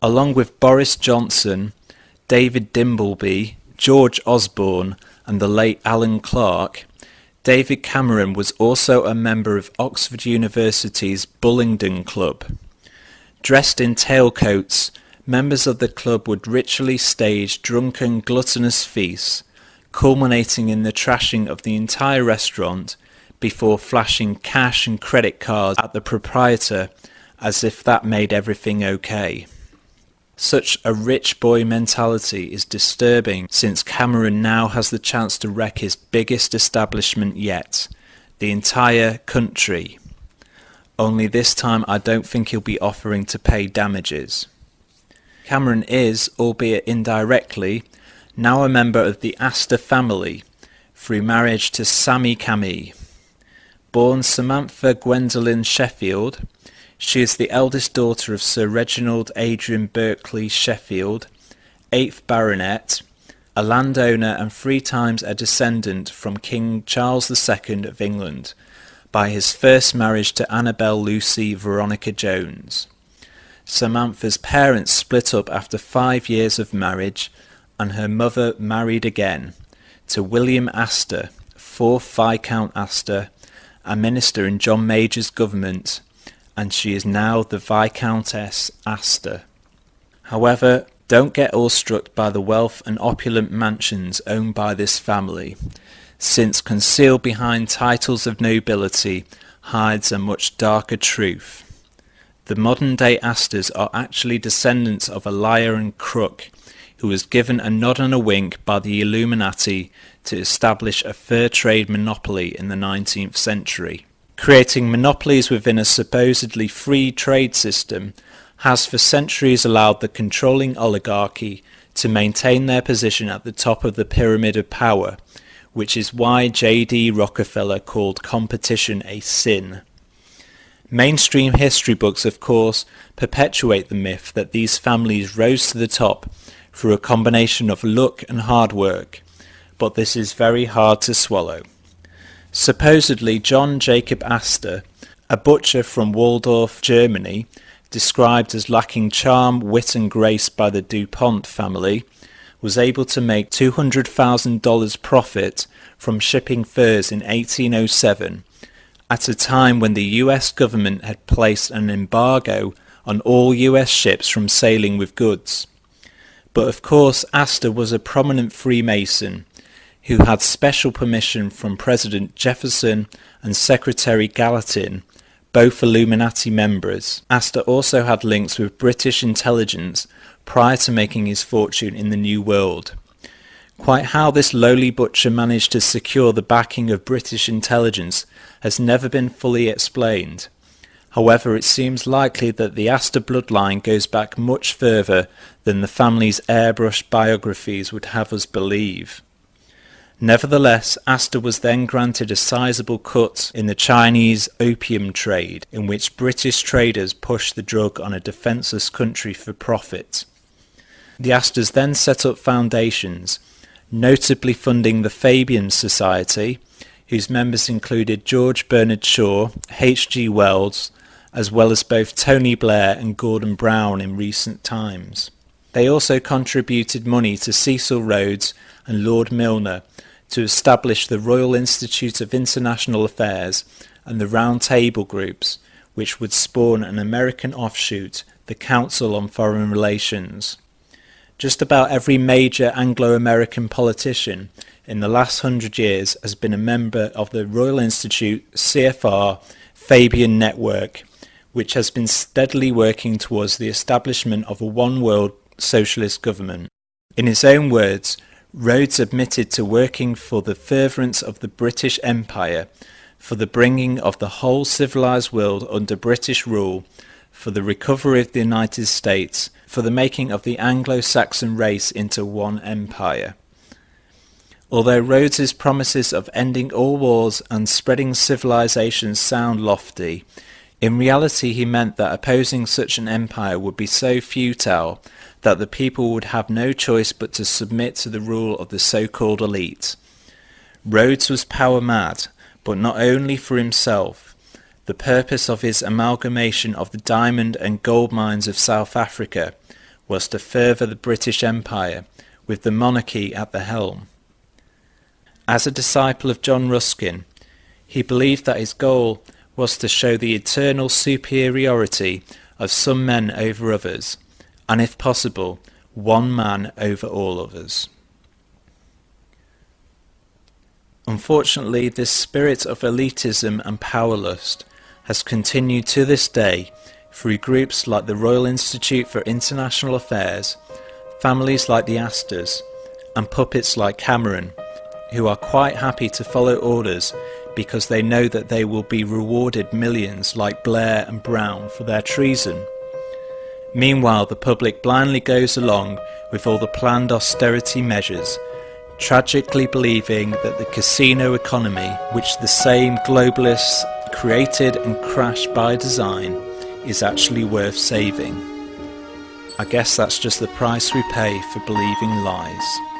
Along with Boris Johnson, David Dimbleby, George Osborne and the late Alan Clark, David Cameron was also a member of Oxford University's Bullingdon Club. Dressed in tailcoats, members of the club would ritually stage drunken, gluttonous feasts, culminating in the trashing of the entire restaurant before flashing cash and credit cards at the proprietor as if that made everything okay. Such a rich boy mentality is disturbing since Cameron now has the chance to wreck his biggest establishment yet, the entire country. Only this time I don't think he'll be offering to pay damages. Cameron is, albeit indirectly, now a member of the Astor family through marriage to Sammy Cammy. Born Samantha Gwendolyn Sheffield, she is the eldest daughter of Sir Reginald Adrian Berkeley Sheffield, 8th Baronet, a landowner and 3 times a descendant from King Charles II of England, by his first marriage to Annabel Lucy Veronica Jones. Samantha's parents split up after 5 years of marriage, and her mother married again, to William Astor, 4th Viscount Astor, a minister in John Major's government, and she is now the Viscountess Astor. However, don't get awestruck by the wealth and opulent mansions owned by this family, since concealed behind titles of nobility hides a much darker truth. The modern-day Astors are actually descendants of a liar and crook who was given a nod and a wink by the Illuminati to establish a fair trade monopoly in the 19th century. Creating monopolies within a supposedly free trade system has for centuries allowed the controlling oligarchy to maintain their position at the top of the pyramid of power, which is why J.D. Rockefeller called competition a sin. Mainstream history books, of course, perpetuate the myth that these families rose to the top through a combination of luck and hard work, but this is very hard to swallow. Supposedly, John Jacob Astor, a butcher from Waldorf, Germany, described as lacking charm, wit and grace by the DuPont family, was able to make $200,000 profit from shipping furs in 1807, at a time when the US government had placed an embargo on all US ships from sailing with goods. But of course, Astor was a prominent Freemason, who had special permission from President Jefferson and Secretary Gallatin, both Illuminati members. Astor also had links with British intelligence prior to making his fortune in the New World. Quite how this lowly butcher managed to secure the backing of British intelligence has never been fully explained. However, it seems likely that the Astor bloodline goes back much further than the family's airbrushed biographies would have us believe. Nevertheless, Astor was then granted a sizable cut in the Chinese opium trade, in which British traders pushed the drug on a defenceless country for profit. The Astors then set up foundations, notably funding the Fabian Society, whose members included George Bernard Shaw, H.G. Wells, as well as both Tony Blair and Gordon Brown in recent times. They also contributed money to Cecil Rhodes and Lord Milner to establish the Royal Institute of International Affairs and the Round Table groups, which would spawn an American offshoot, the Council on Foreign Relations. Just about every major Anglo-American politician in the last 100 years has been a member of the Royal Institute, CFR, Fabian network, which has been steadily working towards the establishment of a one-world socialist government. In his own words, Rhodes admitted to working for the furtherance of the British Empire, for the bringing of the whole civilized world under British rule, for the recovery of the United States, for the making of the Anglo-Saxon race into one empire. Although Rhodes's promises of ending all wars and spreading civilization sound lofty, in reality he meant that opposing such an empire would be so futile that the people would have no choice but to submit to the rule of the so-called elite. Rhodes was power mad, but not only for himself. The purpose of his amalgamation of the diamond and gold mines of South Africa was to further the British Empire, with the monarchy at the helm. As a disciple of John Ruskin, he believed that his goal was to show the eternal superiority of some men over others, and if possible, one man over all others. Unfortunately, this spirit of elitism and power lust has continued to this day through groups like the Royal Institute for International Affairs, families like the Astors, and puppets like Cameron, who are quite happy to follow orders because they know that they will be rewarded millions like Blair and Brown for their treason. Meanwhile, the public blindly goes along with all the planned austerity measures, tragically believing that the casino economy, which the same globalists created and crashed by design, is actually worth saving. I guess that's just the price we pay for believing lies.